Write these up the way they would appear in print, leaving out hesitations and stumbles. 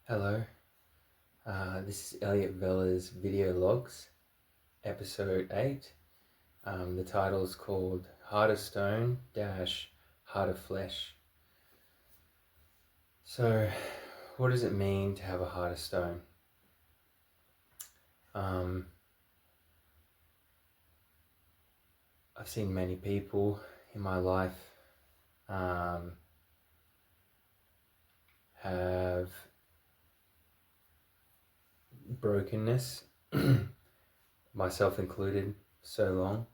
Hello, this is Elliot Vella's video logs, episode 8. The title is called Heart of Stone dash Heart of Flesh. So, what does it mean to have a heart of stone? I've seen many people in my life have brokenness, myself included, so long.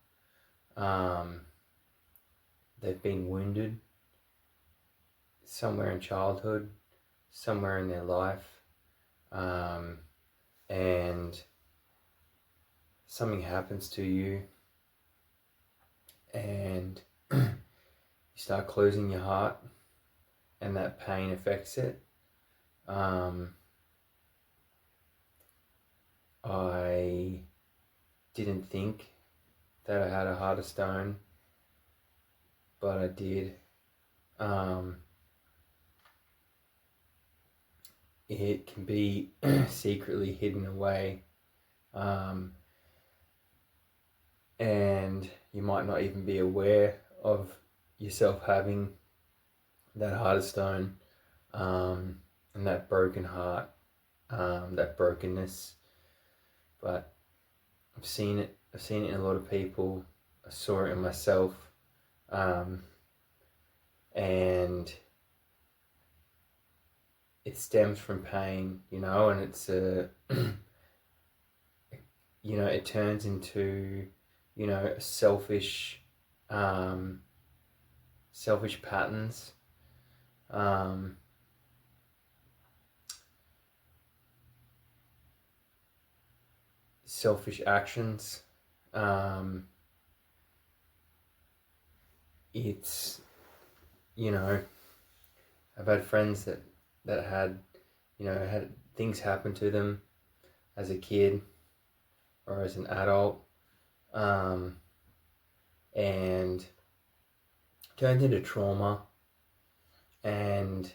They've been wounded somewhere in childhood, somewhere in their life, and something happens to you and you start closing your heart and that pain affects it. I didn't think that I had a heart of stone, but I did. It can be secretly hidden away, and you might not even be aware of yourself having that heart of stone, and that broken heart, that brokenness. But I've seen it in a lot of people. I saw it in myself, and it stems from pain, and it's it turns into, selfish patterns, selfish actions. It's, I've had friends that had things happen to them as a kid or as an adult, and turned into trauma, and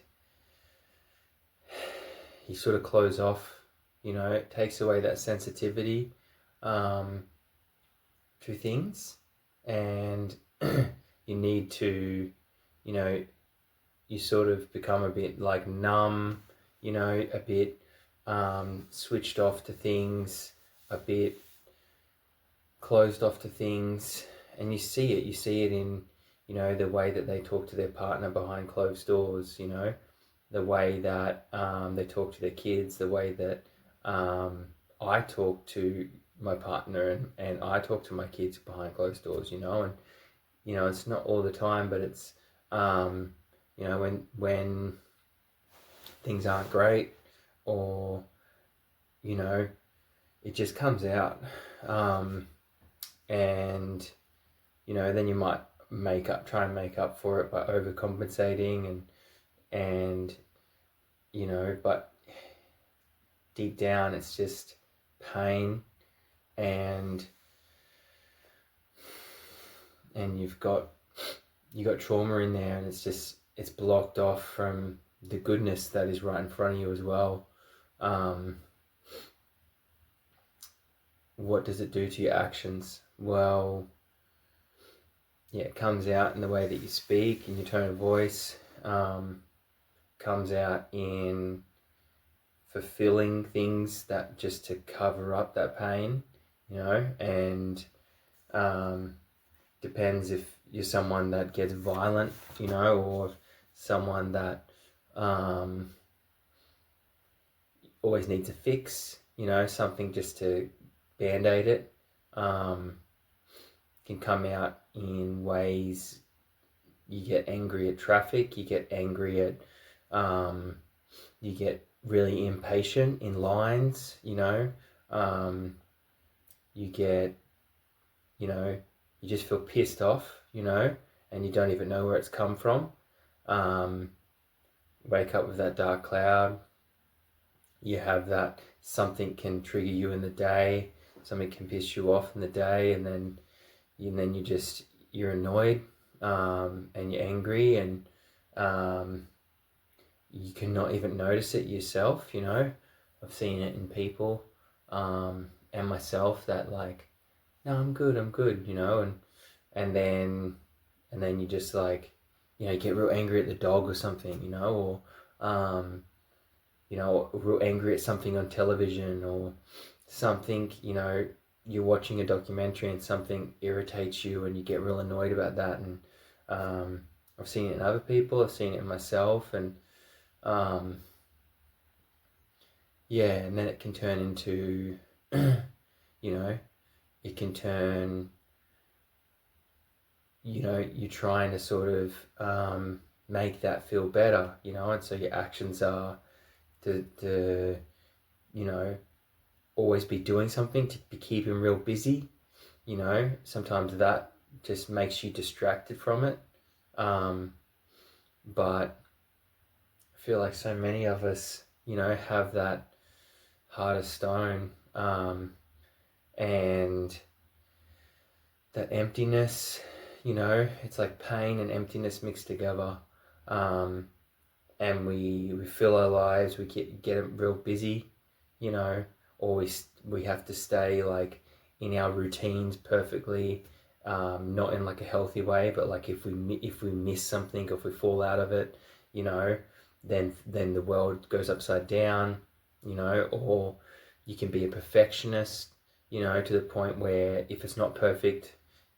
you sort of close off. It takes away that sensitivity to things, and you need to, you sort of become a bit like numb, a bit switched off to things, a bit closed off to things, and you see it in, the way that they talk to their partner behind closed doors, the way that they talk to their kids, the way that I talk to my partner and I talk to my kids behind closed doors, and it's not all the time, but it's when things aren't great, or it just comes out, and then you might try and make up for it by overcompensating, and but deep down it's just pain, and you've got trauma in there, and it's blocked off from the goodness that is right in front of you as well. What does it do to your actions? Well, it comes out in the way that you speak, in your tone of voice, comes out in fulfilling things that just to cover up that pain, and depends if you're someone that gets violent, or someone that always needs a fix, something just to band-aid it. Can come out in ways. You get angry at traffic, you get angry at, you get really impatient in lines, you get, you just feel pissed off, and you don't even know where it's come from. Wake up with that dark cloud. You have that something can trigger you in the day, something can piss you off in the day, and then you're annoyed, and you're angry, and you cannot even notice it yourself, you know. I've seen it in people, and myself, that like, no, I'm good, you know, and then you just like, you know, you get real angry at the dog or something, you know, or you know, real angry at something on television or something, you know, you're watching a documentary and something irritates you and you get real annoyed about that. And I've seen it in other people, I've seen it in myself, and um, yeah, and then it can turn into, you know, it can turn, you know, you're trying to sort of make that feel better, you know, and so your actions are to you know, always be doing something, to be keeping real busy, you know. Sometimes that just makes you distracted from it. Um, but I feel like so many of us, you know, have that heart of stone, and that emptiness, you know, it's like pain and emptiness mixed together. Um, and we fill our lives, we get real busy, you know, or we have to stay like in our routines perfectly, not in like a healthy way, but like if we miss something, if we fall out of it, you know, then the world goes upside down, you know. Or you can be a perfectionist, you know, to the point where if it's not perfect,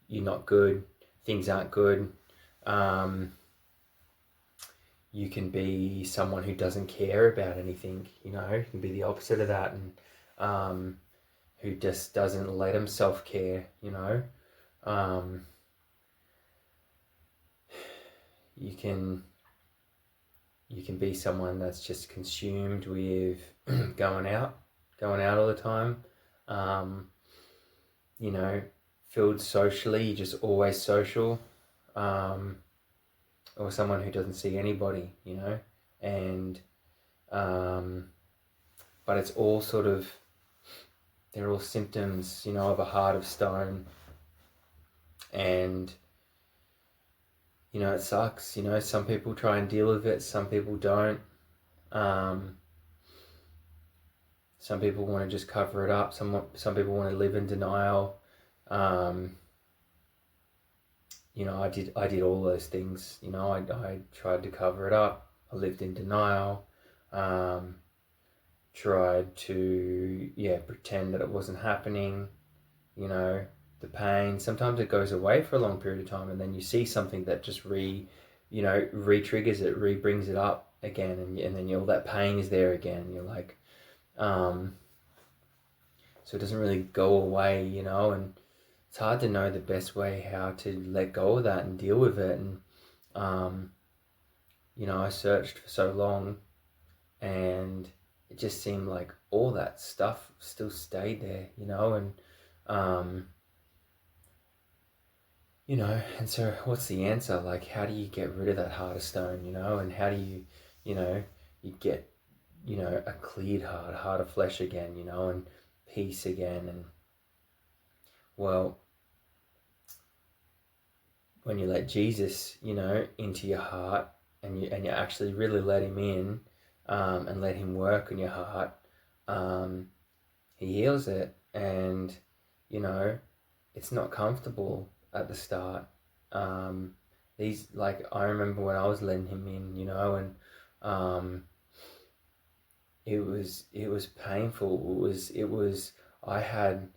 you're not good, things aren't good. Um, you can be someone who doesn't care about anything, you know, you can be the opposite of that, and who just doesn't let himself care, you know. Um, you can you can be someone that's just consumed with going out all the time, um, you know, filled socially, you're just always social, um, or someone who doesn't see anybody, you know. And um, but it's all sort of, they're all symptoms, you know, of a heart of stone. And, you know, it sucks. You know, some people try and deal with it, some people don't. Um, some people want to just cover it up. Some people want to live in denial. Um, you know, I did all those things. You know, I tried to cover it up. I lived in denial. Um, tried to, yeah, pretend that it wasn't happening. You know, the pain, sometimes it goes away for a long period of time, and then you see something that just you know, re-triggers it, re-brings it up again, and then all that pain is there again. You're like, so it doesn't really go away, you know. And it's hard to know the best way how to let go of that and deal with it. And um, you know, I searched for so long, and it just seemed like all that stuff still stayed there, you know. And um, you know, and so what's the answer? Like, how do you get rid of that heart of stone, you know? And how do you, you know, you get, you know, a cleared heart, a heart of flesh again, you know, and peace again. And well, when you let Jesus, you know, into your heart, and you actually really let him in, and let him work on your heart, um, he heals it. And, you know, it's not comfortable at the start. Um, these, like, I remember when I was letting him in, you know, and um, it was painful. It was I had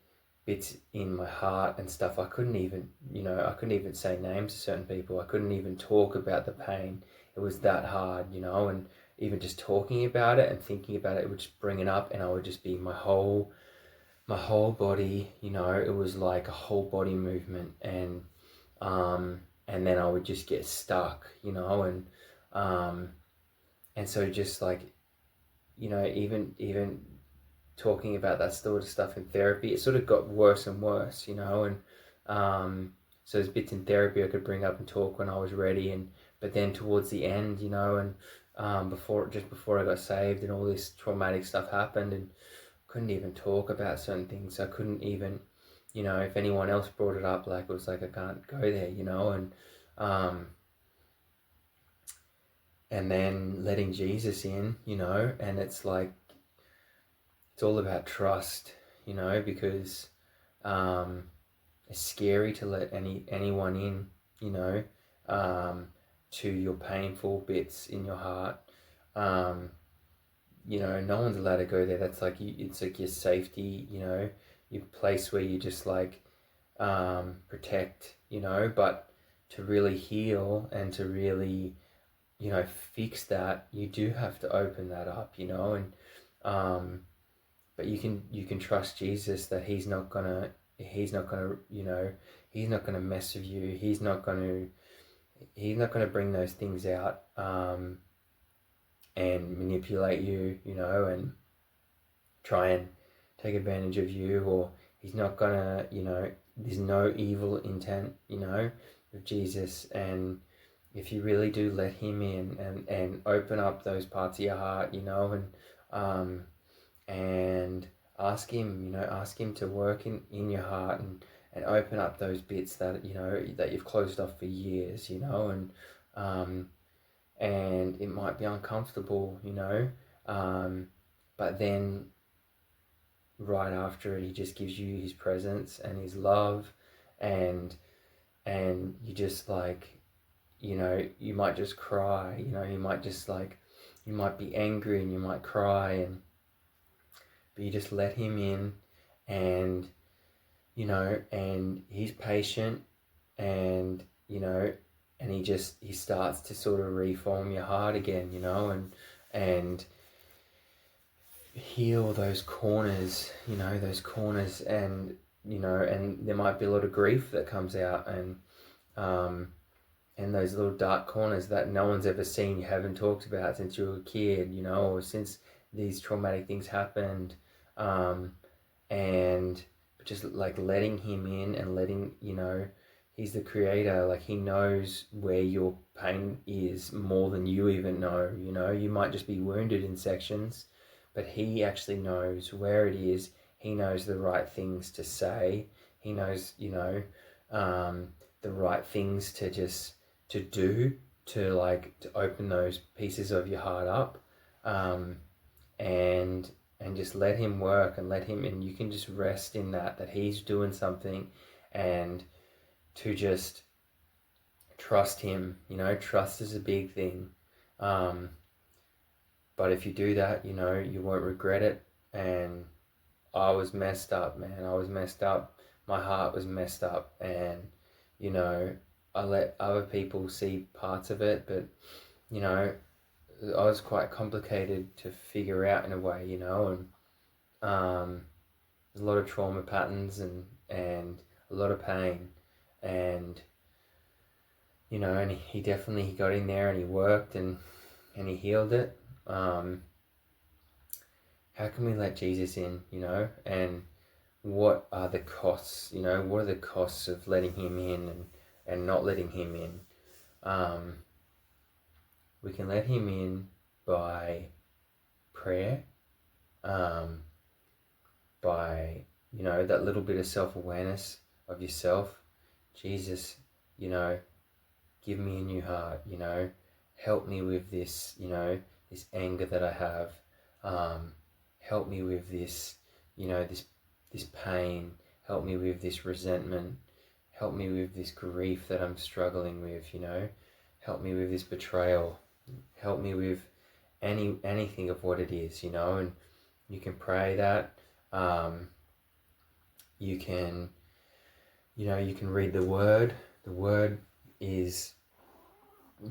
bits in my heart and stuff. I couldn't even, you know, I couldn't even say names to certain people. I couldn't even talk about the pain. It was that hard, you know. And even just talking about it and thinking about it, it would just bring it up, and I would just be my whole body, you know. It was like a whole body movement. And then I would just get stuck, you know. Um, and so just like, you know, even talking about that sort of stuff in therapy, it sort of got worse and worse, you know. And so there's bits in therapy I could bring up and talk when I was ready, and but then towards the end, you know, and before I got saved and all this traumatic stuff happened, and couldn't even talk about certain things. I couldn't even, you know, if anyone else brought it up, like, it was like, I can't go there, you know. And um, and then letting Jesus in, you know, and it's like, it's all about trust, you know, because it's scary to let anyone in, you know, to your painful bits in your heart. You know, no one's allowed to go there. That's like it's like your safety, you know, your place where you just like protect, you know. But to really heal and to really, you know, fix that, you do have to open that up, you know. And but you can trust Jesus that he's not gonna, you know, he's not gonna mess with you. He's not gonna bring those things out and manipulate you, you know, and try and take advantage of you, or he's not gonna, you know, there's no evil intent, you know, with Jesus. And if you really do let him in and open up those parts of your heart, you know, and ask him, you know, ask him to work in your heart and open up those bits that, you know, that you've closed off for years, you know. And it might be uncomfortable, you know, but then right after it, he just gives you his presence and his love, and you just like, you know, you might just cry, you know, you might just like, you might be angry and you might cry, and but you just let him in, and you know, and he's patient, and you know, and he starts to sort of reform your heart again, you know, and heal those corners, you know, those corners. And you know, and there might be a lot of grief that comes out, and those little dark corners that no one's ever seen, you haven't talked about since you were a kid, you know, or since these traumatic things happened. And just like letting him in and letting, you know, he's the creator, like he knows where your pain is more than you even know, you know. You might just be wounded in sections, but he actually knows where it is. He knows the right things to say. He knows, you know, the right things to just to do, to like to open those pieces of your heart up, and just let him work and let him, and you can just rest in that he's doing something, and to just trust him, you know. Trust is a big thing, but if you do that, you know, you won't regret it. And I was messed up, man. I was messed up. My heart was messed up, and you know, I let other people see parts of it, but you know, I was quite complicated to figure out in a way, you know. And there's a lot of trauma patterns and a lot of pain, and you know, and he definitely, he got in there and he worked and he healed it. How can we let Jesus in, you know? And what are the costs, you know? What are the costs of letting him in and not letting him in? We can let him in by prayer, by, you know, that little bit of self-awareness of yourself. Jesus, you know, give me a new heart, you know, help me with this, you know, this anger that I have. Help me with this, you know, this pain. Help me with this resentment. Help me with this grief that I'm struggling with, you know. Help me with this betrayal. Help me with anything of what it is, you know. And you can pray that. You can, you know, you can read the word. The word is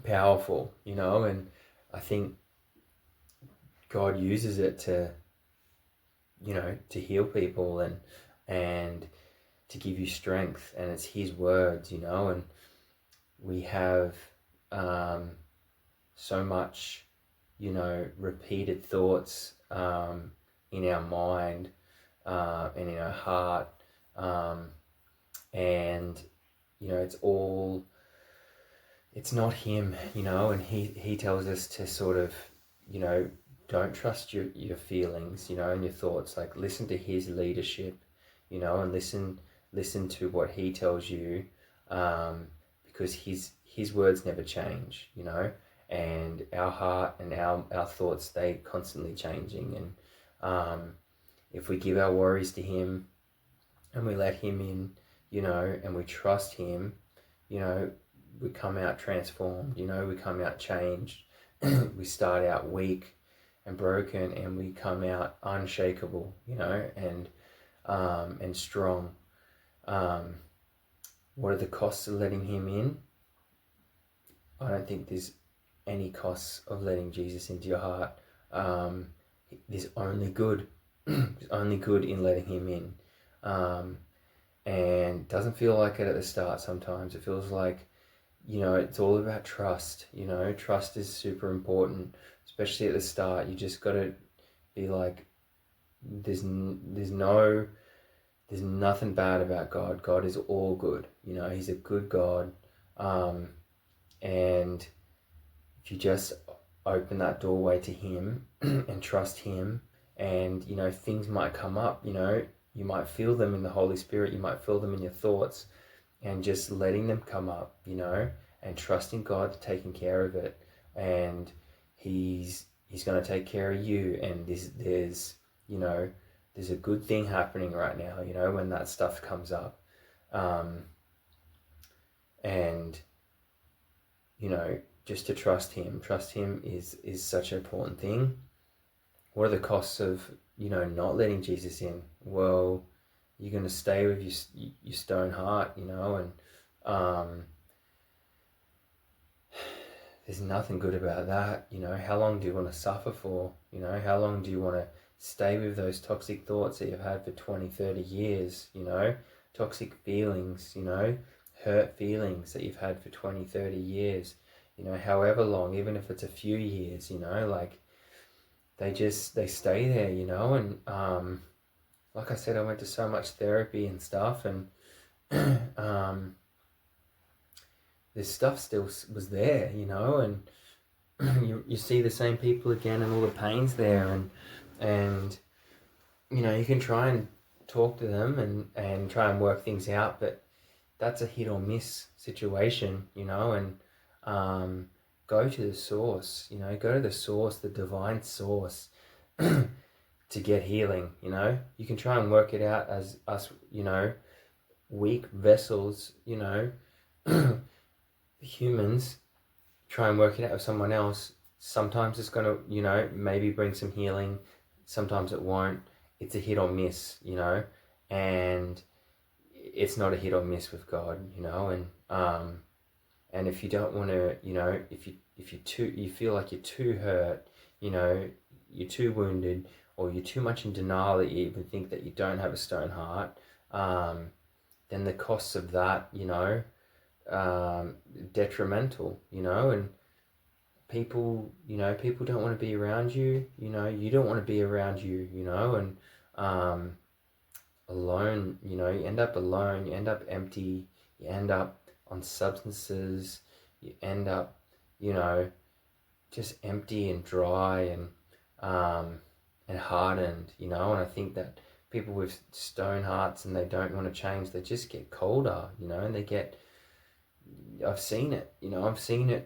powerful, you know, and I think God uses it to, you know, to heal people and to give you strength, and it's his words, you know. And we have so much, you know, repeated thoughts in our mind and in our heart, and you know, it's not him, you know. And he tells us to sort of, you know, don't trust your feelings, you know, and your thoughts. Like, listen to his leadership, you know, and listen to what he tells you, because his words never change, you know. and our heart and our thoughts, they constantly changing. And if we give our worries to him and we let him in, and we trust him, we come out transformed, we come out changed. We start out weak and broken, and we come out unshakable, and strong. What are the costs of letting him in? I don't think there's any costs of letting Jesus into your heart. There's only good. There's only good in letting him in. And it doesn't feel like it at the start sometimes. It feels like, it's all about trust. Trust is super important, especially at the start. You just got to be like, there's nothing bad about God. God is all good. He's a good God. And if you just open that doorway to him and trust him, and things might come up, you might feel them in the Holy Spirit, you might feel them in your thoughts, and just letting them come up, and trusting God taking care of it. And he's going to take care of you. And there's a good thing happening right now, when that stuff comes up. And just to trust him is such an important thing. What are the costs of not letting Jesus in? Well, you're going to stay with your stone heart, and there's nothing good about that. How long do you want to suffer for? How long do you want to stay with those toxic thoughts that you've had for 20, 30 years? Toxic feelings, hurt feelings that you've had for 20, 30 years, however long, even if it's a few years, like they stay there, and like I said, I went to so much therapy and stuff, and this stuff still was there, and you see the same people again, and all the pain's there, and you can try and talk to them and try and work things out, but that's a hit or miss situation, and go to the source, go to the source, the divine source, to get healing. You can try and work it out as us, weak vessels, humans, try and work it out with someone else. Sometimes it's going to, maybe bring some healing. Sometimes it won't. It's a hit or miss, and it's not a hit or miss with God, and if you don't want to, if you feel like you're too hurt, you're too wounded, or you're too much in denial that you even think that you don't have a stone heart, then the costs of that, detrimental, and people don't want to be around you, you don't want to be around you, and alone, you end up alone, you end up empty, you end up on substances, you end up, just empty and dry and hardened, and I think that people with stone hearts and they don't want to change, they just get colder, and they get, I've seen it,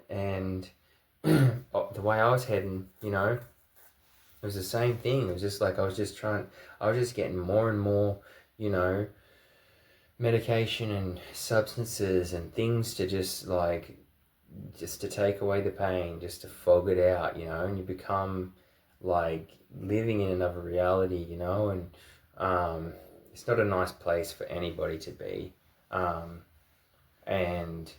and the way I was heading, it was the same thing. It was just like I was just getting more and more, medication and substances and things to just to take away the pain, just to fog it out, and you become like living in another reality, and it's not a nice place for anybody to be. And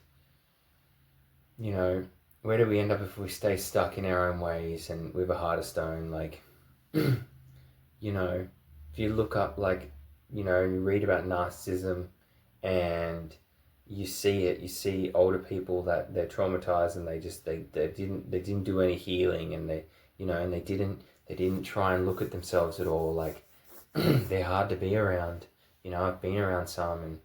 where do we end up if we stay stuck in our own ways and with a heart of stone? Like, if you look up, you read about narcissism, and you see older people that they're traumatized, and they didn't do any healing, and they didn't try and look at themselves at all. Like, they're hard to be around. I've been around some, and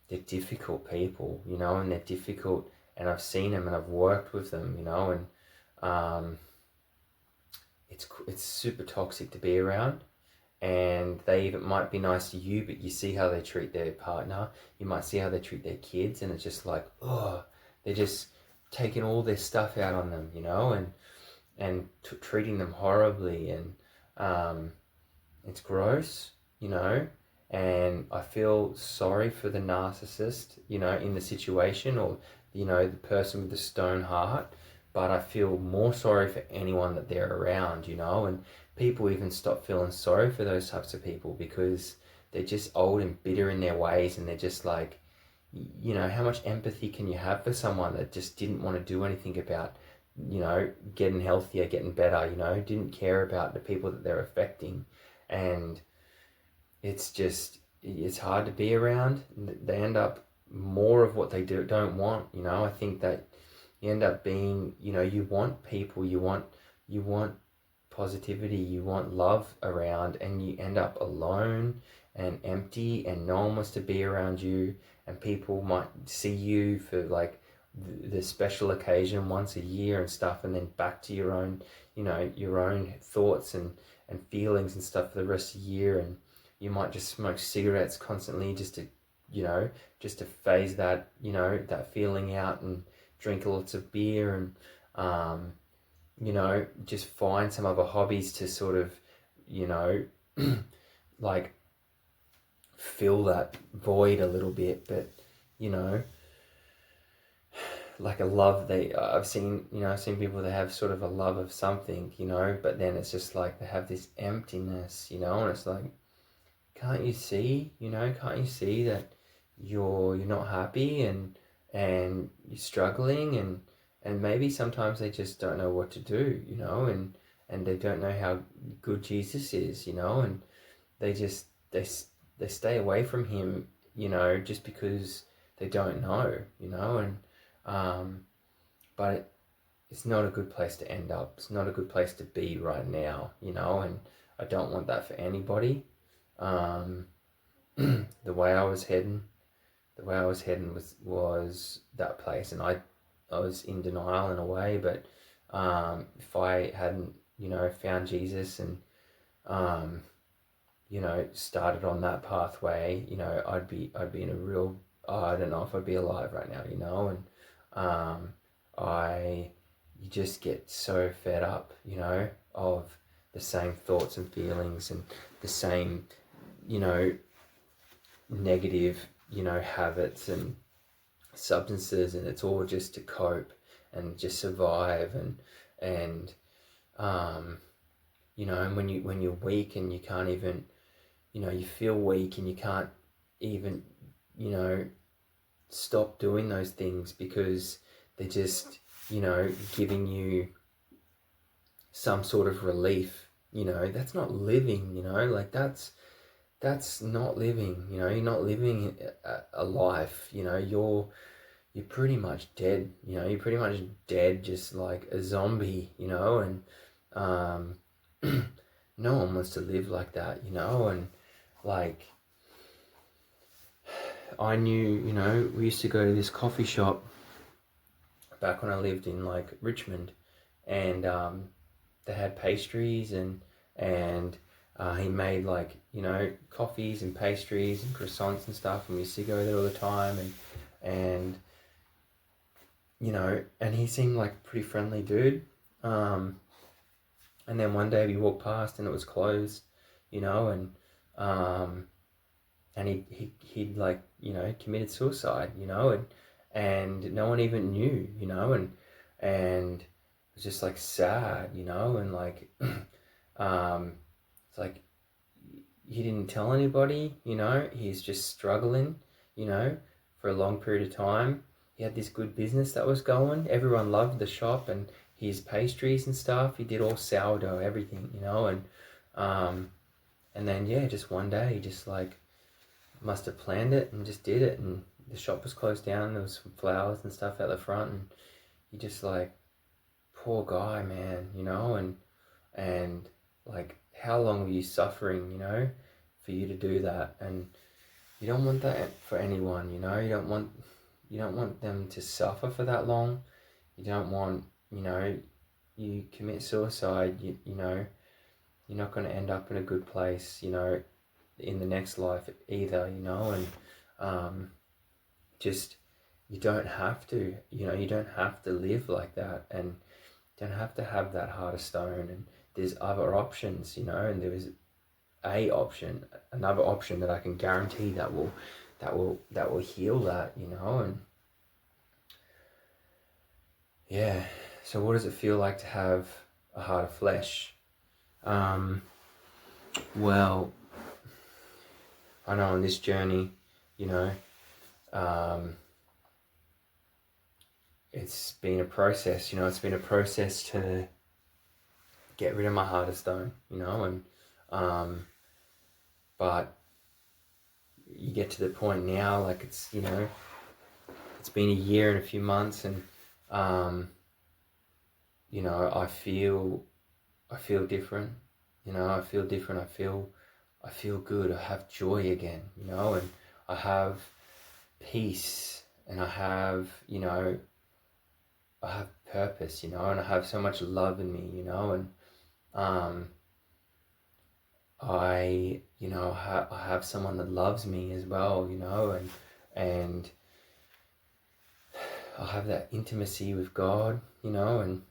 they're difficult people, and they're difficult, and I've seen them and I've worked with them, and it's super toxic to be around. And they even might be nice to you, but you see how they treat their partner, you might see how they treat their kids, and it's just like, oh, they're just taking all their stuff out on them, and treating them horribly, and it's gross, and I feel sorry for the narcissist, in the situation, or, the person with the stone heart, but I feel more sorry for anyone that they're around, and people even stop feeling sorry for those types of people because they're just old and bitter in their ways, and they're just like, how much empathy can you have for someone that just didn't want to do anything about, getting healthier, getting better, didn't care about the people that they're affecting. And it's hard to be around. They end up more of what they don't want. I think that you end up being, you want people, you want positivity, you want love around, and you end up alone and empty, and no one wants to be around you, and people might see you for like the special occasion once a year and stuff, and then back to your own, your own thoughts and feelings and stuff for the rest of the year. And you might just smoke cigarettes constantly just to phase that, that feeling out, and drink lots of beer, and just find some other hobbies to sort of, like fill that void a little bit. But, like a love, I've seen people that have sort of a love of something, but then it's just like they have this emptiness, and it's like, can't you see, that you're not happy, and you're struggling, and maybe sometimes they just don't know what to do, and they don't know how good Jesus is, and they just they stay away from him, just because they don't know, but it's not a good place to end up. It's not a good place to be right now, and I don't want that for anybody. The way I was heading was that place, and I was in denial in a way. But if I hadn't, found Jesus, and started on that pathway, I'd be in a real, I don't know if I'd be alive right now, and you just get so fed up, of the same thoughts and feelings, and the same, negative, habits and substances, and it's all just to cope and just survive, and and when you're weak, and you can't even, you feel weak, and you can't even, stop doing those things because they're just, giving you some sort of relief, that's not living, like that's not living, you're not living a life, you're pretty much dead, you're pretty much dead, just like a zombie, and no one wants to live like that, and like, I knew, we used to go to this coffee shop back when I lived in like Richmond, and they had pastries, and he made like, coffees and pastries and croissants and stuff, and we used to go there all the time, and and he seemed like a pretty friendly dude. And then one day we walked past and it was closed, and he'd like, committed suicide, and no one even knew, and it was just like sad, and like, it's like, he didn't tell anybody, he's just struggling, for a long period of time. He had this good business that was going, everyone loved the shop and his pastries and stuff. He did all sourdough, everything, and then, yeah, just one day he just like must have planned it and just did it, and the shop was closed down, there was some flowers and stuff out the front, and he just like, poor guy, man, and like, how long were you suffering, for you to do that? And you don't want that for anyone, you don't want them to suffer for that long. You don't want, you commit suicide, you're not going to end up in a good place, in the next life either, and just you don't have to, you don't have to live like that, and don't have to have that heart of stone. And there's other options, and there is another option that I can guarantee that will heal that, and yeah. So what does it feel like to have a heart of flesh? Well, I know on this journey, um, it's been a process. It's been a process to get rid of my heart of stone. And but you get to the point now, like it's been a year and a few months, and I feel different. I feel different. I feel good. I have joy again. And I have peace, and I have purpose. And I have so much love in me. And I have someone that loves me as well. And I have that intimacy with God. And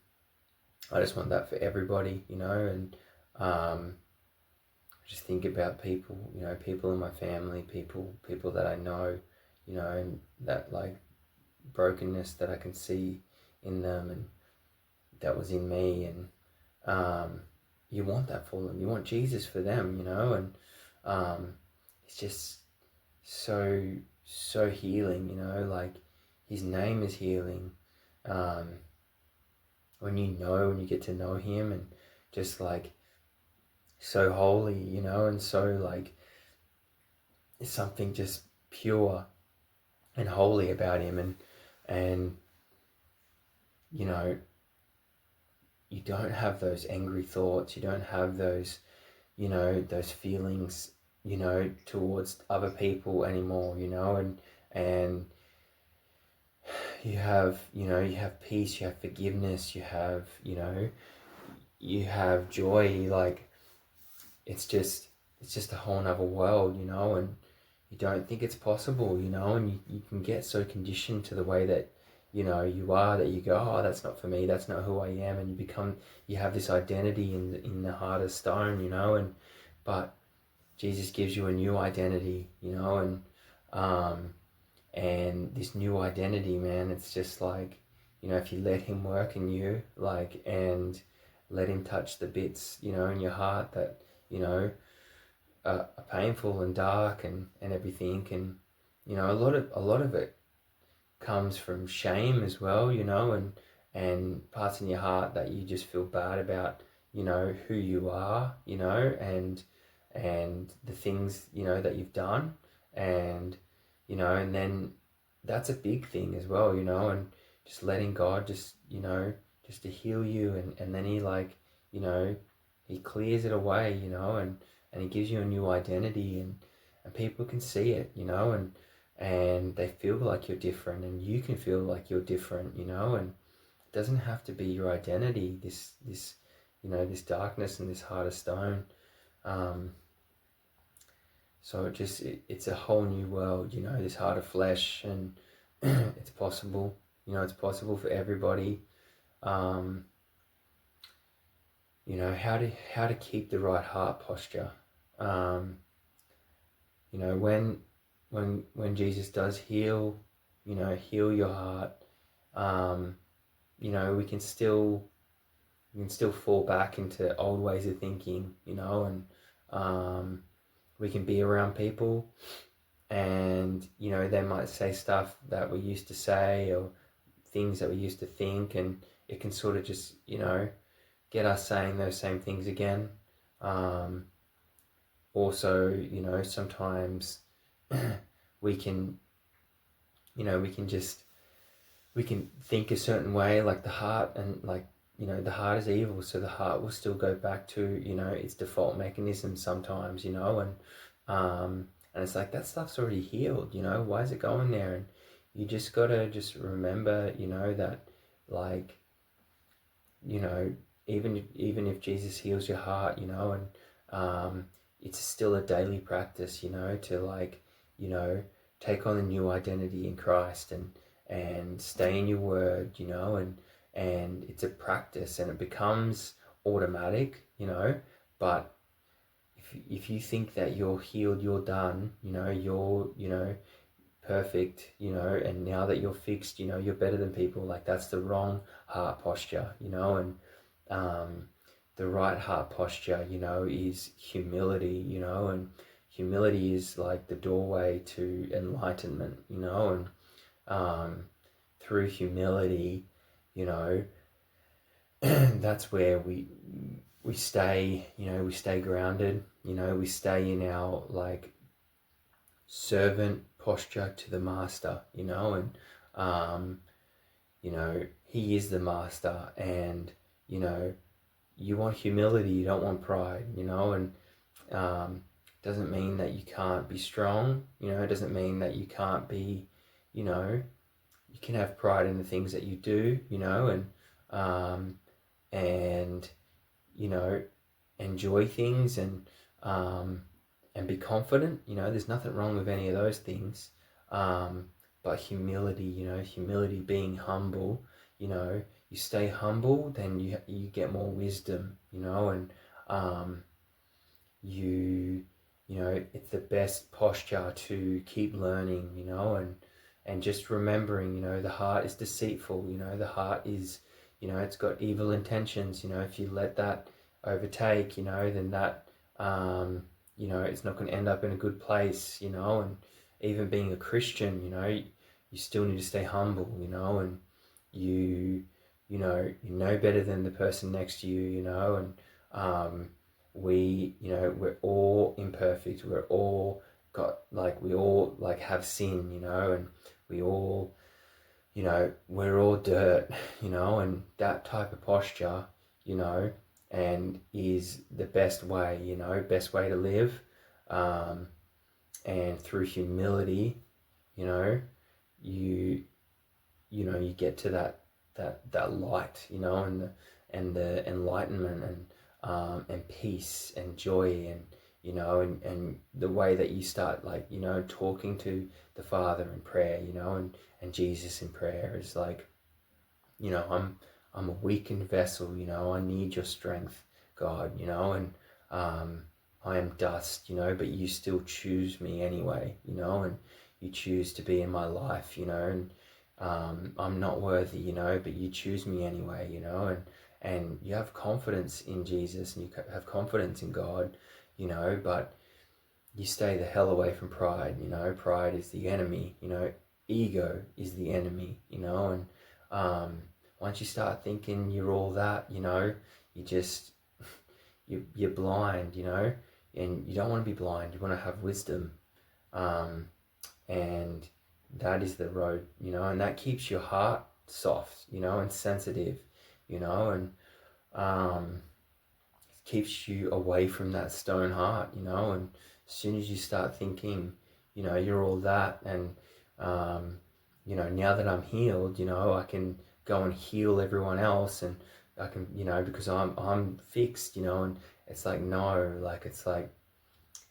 I just want that for everybody. And just think about people, people in my family, people that I know, and that like brokenness that I can see in them, and that was in me. And you want that for them. You want Jesus for them, and it's just so healing, like his name is healing. When you get to know him, and just like so holy, and so like there's something just pure and holy about him. And you don't have those angry thoughts, you don't have those those feelings towards other people anymore, and you have peace, you have forgiveness, you have joy. Like it's just a whole nother world, and you don't think it's possible, and you can get so conditioned to the way that you are, that you go, oh, that's not for me, that's not who I am, and you have this identity in the heart of stone, but Jesus gives you a new identity, and this new identity, man, it's just like, if you let him work in you, like, and let him touch the bits, in your heart that, are painful and dark and everything. And, a lot of it comes from shame as well, and parts in your heart that you just feel bad about, who you are, and the things, that you've done. And, and then that's a big thing as well, and just letting God just to heal you. And then he like, he clears it away, and he gives you a new identity, and people can see it, and they feel like you're different, and you can feel like you're different, and it doesn't have to be your identity, this darkness and this heart of stone. So it's a whole new world, this heart of flesh, and it's possible, it's possible for everybody. How to keep the right heart posture. When Jesus does heal your heart, we can still fall back into old ways of thinking, and we can be around people, and they might say stuff that we used to say, or things that we used to think, and it can sort of just get us saying those same things again. Also, sometimes we can we can think a certain way, like the heart, and like the heart is evil, so the heart will still go back to its default mechanism sometimes, and it's like that stuff's already healed, why is it going there? And you just gotta just remember, that like even if Jesus heals your heart, and it's still a daily practice, to like take on a new identity in Christ, and stay in your word, you know, and it's a practice and it becomes automatic, you know. But if you think that you're healed, you're done, you know, you're, you know, perfect, you know, and now that you're fixed, you know, you're better than people, like that's the wrong heart posture, you know. And the right heart posture, you know, is humility, you know. And humility is like the doorway to enlightenment, you know. And through humility, you know, that's where we stay, you know, we stay grounded, you know, we stay in our like servant posture to the master, you know. And you know, he is the master, and you know, you want humility, you don't want pride, you know. And doesn't mean that you can't be strong, you know. It doesn't mean that you can't be, you know, you can have pride in the things that you do, you know. And you know, enjoy things, and be confident, you know. There's nothing wrong with any of those things. But humility, you know, humility, being humble, you know, you stay humble, then you get more wisdom, you know. And you you know, it's the best posture to keep learning, you know. And just remembering, you know, the heart is deceitful, you know, the heart is, you know, it's got evil intentions, you know. If you let that overtake, you know, then that you know, it's not going to end up in a good place, you know. And even being a Christian, you know, you still need to stay humble, you know. And you you know better than the person next to you, you know. And you know, we're all imperfect, we're all got like, we all like have sin, you know. And we all, you know, we're all dirt, you know. And that type of posture, you know, and is the best way, you know, best way to live. And through humility, you know, you you know, you get to that light, you know. And the enlightenment, and peace and joy, and you know, and the way that you start, like, you know, talking to the Father in prayer, you know. And Jesus in prayer is like, you know, I'm a weakened vessel, you know. I need your strength, God, you know. And I am dust, you know, but you still choose me anyway, you know. And you choose to be in my life, you know. And I'm not worthy, you know, but you choose me anyway, you know. And you have confidence in Jesus, and you have confidence in God, you know. But you stay the hell away from pride, you know. Pride is the enemy, you know. Ego is the enemy, you know. And once you start thinking you're all that, you know, you just you're blind, you know. And you don't want to be blind, you want to have wisdom. And that is the road, you know. And that keeps your heart soft, you know, and sensitive, you know. And keeps you away from that stone heart, you know. And as soon as you start thinking, you know, you're all that, and you know, now that I'm healed, you know, I can go and heal everyone else, and I can, you know, because I'm fixed, you know. And it's like, no, like, it's like,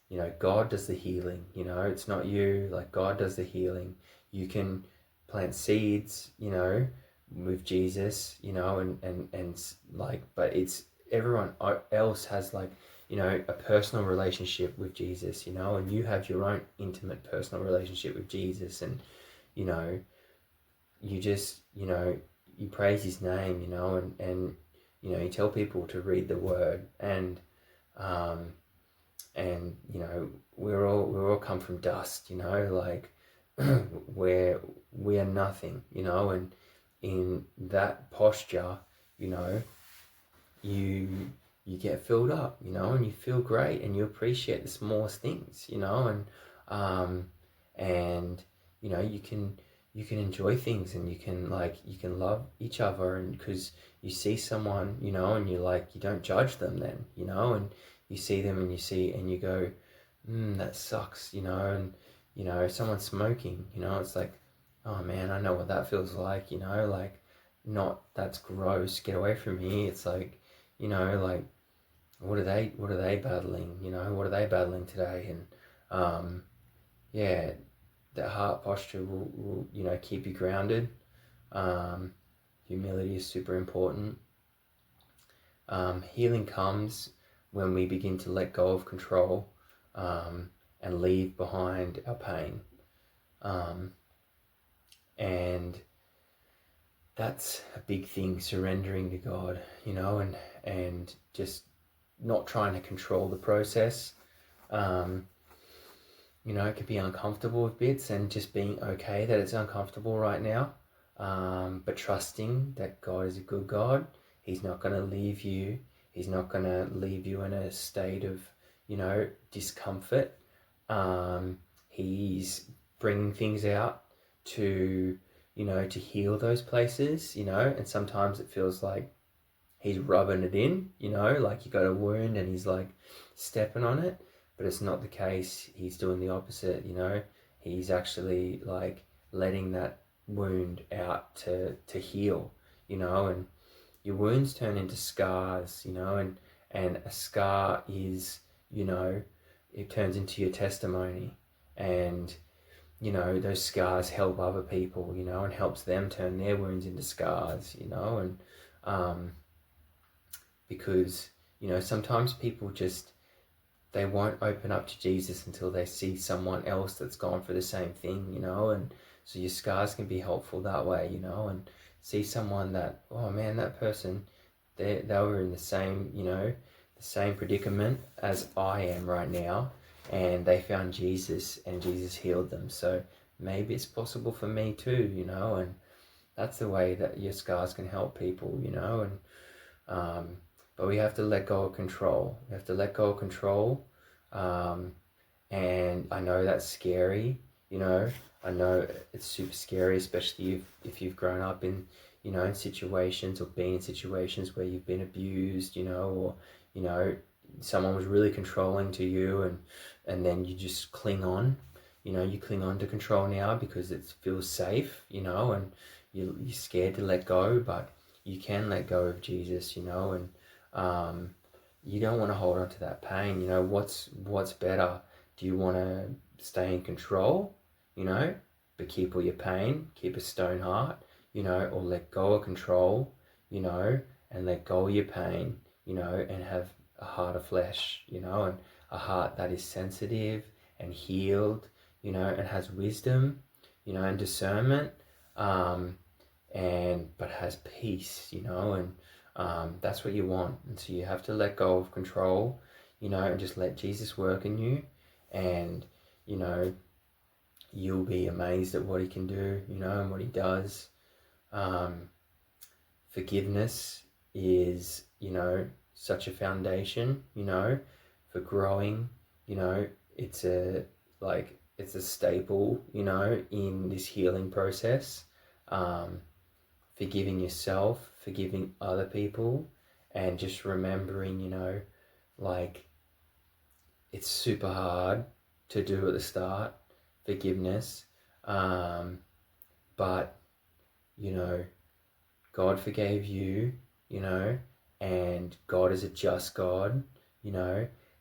you know, God does the healing, you know. It's not you, like, God does the healing. You can plant seeds, you know, with Jesus, you know. And like, but it's everyone else has, like, you know, a personal relationship with Jesus, you know. And you have your own intimate personal relationship with Jesus. And you know, you just, you know, you praise his name, you know. And you know, you tell people to read the word. Um and you know, we're all come from dust, you know. Like, where we are nothing, you know. And in that posture, you know, you you get filled up, you know. And you feel great, and you appreciate the smallest things, you know. And you know, you can enjoy things, and you can, like, you can love each other. And because you see someone, you know, and you, like, you don't judge them then, you know. And you see them, and you go, that sucks, you know. And you know, someone's smoking, you know, it's like, oh man, I know what that feels like, you know. Like, not, that's gross, get away from me. It's like, you know, like, what are they battling, you know, what are they battling today? And yeah, that heart posture will keep you grounded. Humility is super important. Healing comes when we begin to let go of control and leave behind our pain. And that's a big thing, surrendering to God, and just not trying to control the process. It can be uncomfortable with bits, and just being okay that it's uncomfortable right now, but trusting that God is a good God. He's not going to leave you. He's not going to leave you in a state of, discomfort. He's bringing things out to, to heal those places, and sometimes it feels like he's rubbing it in, like you got a wound and he's like stepping on it, but it's not the case. He's doing the opposite, he's actually like letting that wound out to heal, and your wounds turn into scars, and a scar is, it turns into your testimony, and those scars help other people, and helps them turn their wounds into scars, and because sometimes people just, they won't open up to Jesus until they see someone else that's gone for the same thing, and so your scars can be helpful that way, and see someone that, oh man, that person, they were in the same, the same predicament as I am right now, and they found Jesus and Jesus healed them. So maybe it's possible for me too, and that's the way that your scars can help people, and but we have to let go of control. We have to let go of control. And I know that's scary, I know it's super scary, especially if you've grown up in, in situations, or been in situations where you've been abused, or, someone was really controlling to you, and then you just cling on, you cling on to control now because it feels safe, and you're scared to let go, but you can let go of Jesus, and you don't want to hold on to that pain. What's better? Do you want to stay in control, but keep all your pain, keep a stone heart, or let go of control, and let go of your pain, and have a heart of flesh, and a heart that is sensitive and healed, and has wisdom, and discernment, but has peace, and that's what you want. And so you have to let go of control, and just let Jesus work in you, and you'll be amazed at what he can do, and what he does. Forgiveness is, such a foundation, for growing, it's a staple, in this healing process. Forgiving yourself, forgiving other people, and just remembering, it's super hard to do at the start, forgiveness, but, God forgave you, and God is a just God,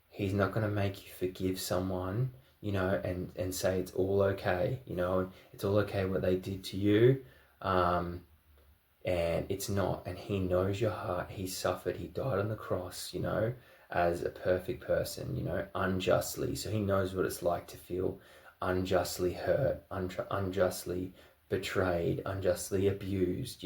he's not going to make you forgive someone, and say it's all okay, it's all okay what they did to you, and it's not. And he knows your heart. He suffered. He died on the cross, as a perfect person, unjustly. So he knows what it's like to feel unjustly hurt, unjustly betrayed, unjustly abused,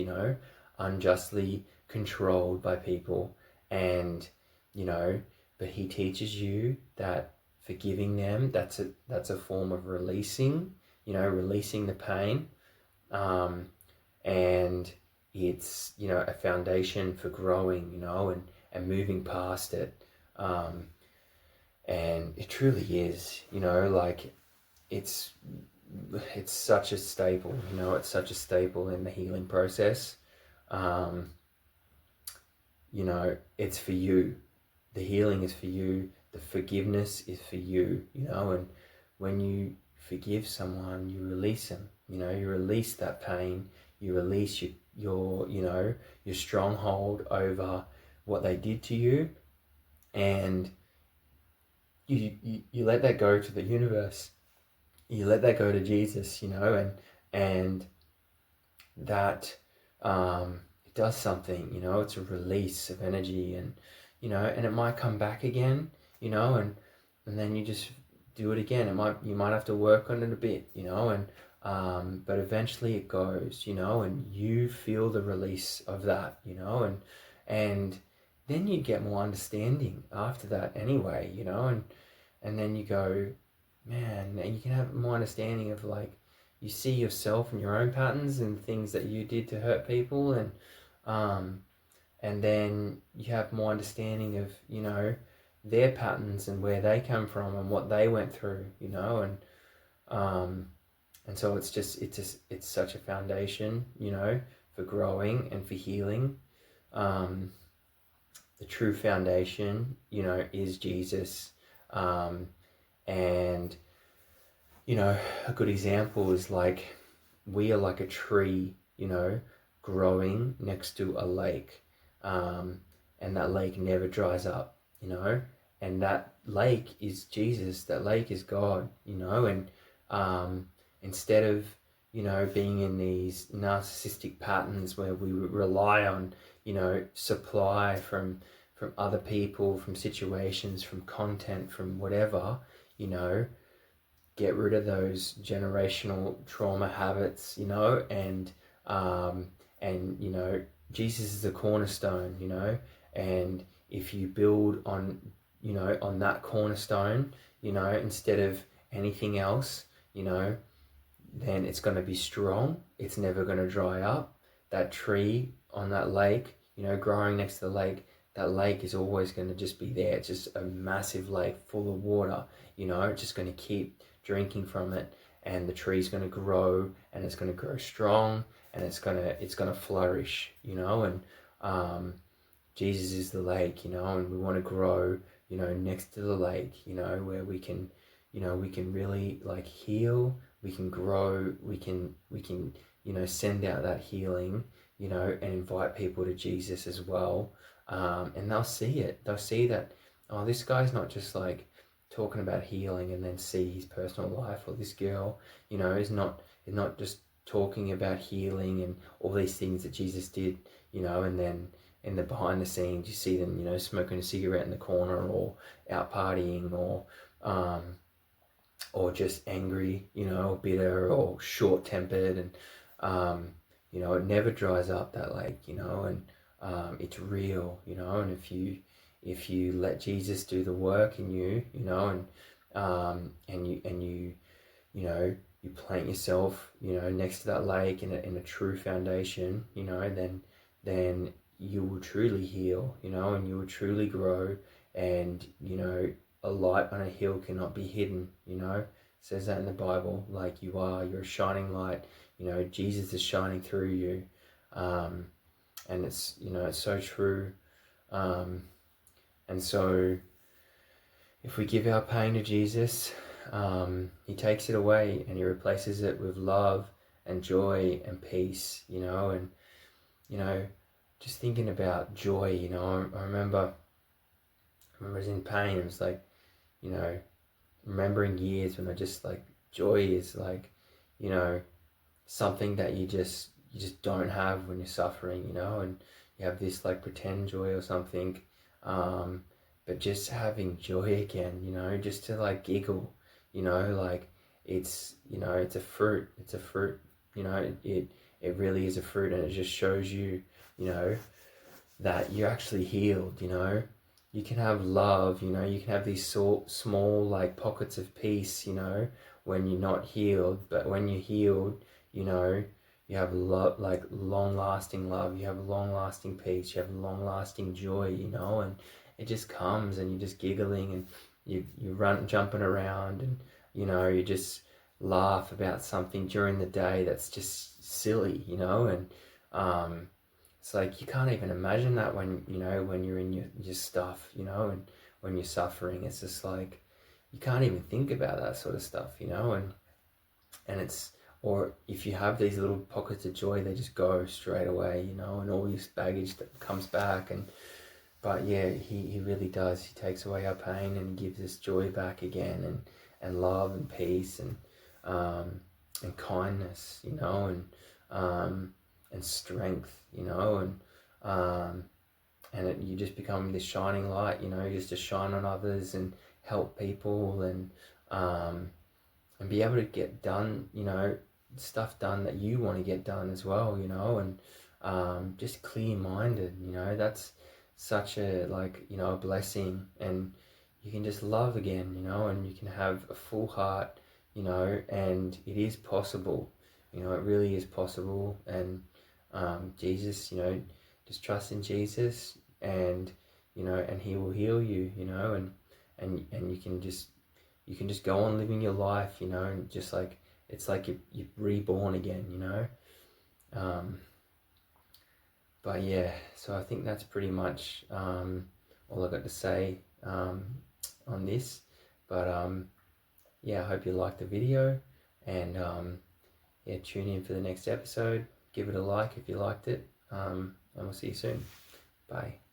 unjustly controlled by people. And, but he teaches you that forgiving them, that's a form of releasing, releasing the pain. And it's, a foundation for growing, and moving past it. And it truly is, it's such a staple, it's such a staple in the healing process. It's for you. The healing is for you. The forgiveness is for you, and when you forgive someone, you release them, you release that pain, you release your stronghold over what they did to you, and you let that go to the universe, you let that go to Jesus, and that it does something, it's a release of energy, and it might come back again, and then you just do it again. You might have to work on it a bit, but eventually it goes, and you feel the release of that, and then you get more understanding after that anyway, and then you go, man, and you can have more understanding of, like, you see yourself and your own patterns and things that you did to hurt people, um, and then you have more understanding of, their patterns and where they come from and what they went through, um, and so it's such a foundation, for growing and for healing. Um, the true foundation, is Jesus, and a good example is, like, we are like a tree, growing next to a lake, and that lake never dries up, and that lake is Jesus, that lake is God, and instead of, being in these narcissistic patterns where we rely on, supply from other people, from situations, from content, from whatever, get rid of those generational trauma habits, and Jesus is the cornerstone, and if you build on, on that cornerstone, instead of anything else, then it's going to be strong. It's never going to dry up. That tree on that lake, growing next to the lake, that lake is always going to just be there. It's just a massive lake full of water, just going to keep drinking from it, and the tree's going to grow, and it's going to grow strong, and it's going to flourish, and Jesus is the lake, and we want to grow, next to the lake, where we can, we can really, like, heal, we can grow, we can, send out that healing, and invite people to Jesus as well. And they'll see it. They'll see that, oh, this guy's not just, like, talking about healing and then see his personal life, or this girl, is not just talking about healing and all these things that Jesus did, and then in the behind the scenes you see them, smoking a cigarette in the corner, or out partying, or just angry, bitter or short-tempered, and it never dries up, that lake, and it's real, and if you let Jesus do the work in you, and you plant yourself, next to that lake in a true foundation, then you will truly heal, and you will truly grow, and a light on a hill cannot be hidden, it says that in the Bible. Like, you're a shining light, Jesus is shining through you, and it's so true, and so if we give our pain to Jesus, he takes it away, and he replaces it with love and joy and peace, and just thinking about joy, I remember I was in pain. It was like, remembering years when I just, like, joy is like, something that you just don't have when you're suffering, and you have this, like, pretend joy or something, but just having joy again, just to, like, giggle, like, it's a fruit, it really is a fruit, and it just shows you, that you're actually healed, you can have love, you can have these small, like, pockets of peace, when you're not healed, but when you're healed, you have love, like long-lasting love, you have long-lasting peace, you have long-lasting joy, and it just comes, and you're just giggling, and you run, jumping around, and you just laugh about something during the day that's just silly, and it's like you can't even imagine that when when you're in your stuff, and when you're suffering, it's just like you can't even think about that sort of stuff, and it's, or if you have these little pockets of joy, they just go straight away, and all this baggage that comes back, but yeah, he really does. He takes away our pain, and he gives us joy back again, and love and peace, and and kindness, you know, and strength, you know, and you just become this shining light, you know, just to shine on others and help people, and be able to get done, you know, stuff done that you want to get done as well, you know, and just clear minded, you know, that's such a, like, you know, a blessing. And you can just love again, you know, and you can have a full heart, you know, and it is possible, you know, it really is possible. And Jesus, you know, just trust in Jesus, and you know, and he will heal you, you know, and you can just go on living your life, you know, and just like, it's like you're reborn again, you know. But yeah, so I think that's pretty much all I got to say on this. But yeah, I hope you liked the video, and yeah, tune in for the next episode. Give it a like if you liked it, and we'll see you soon. Bye.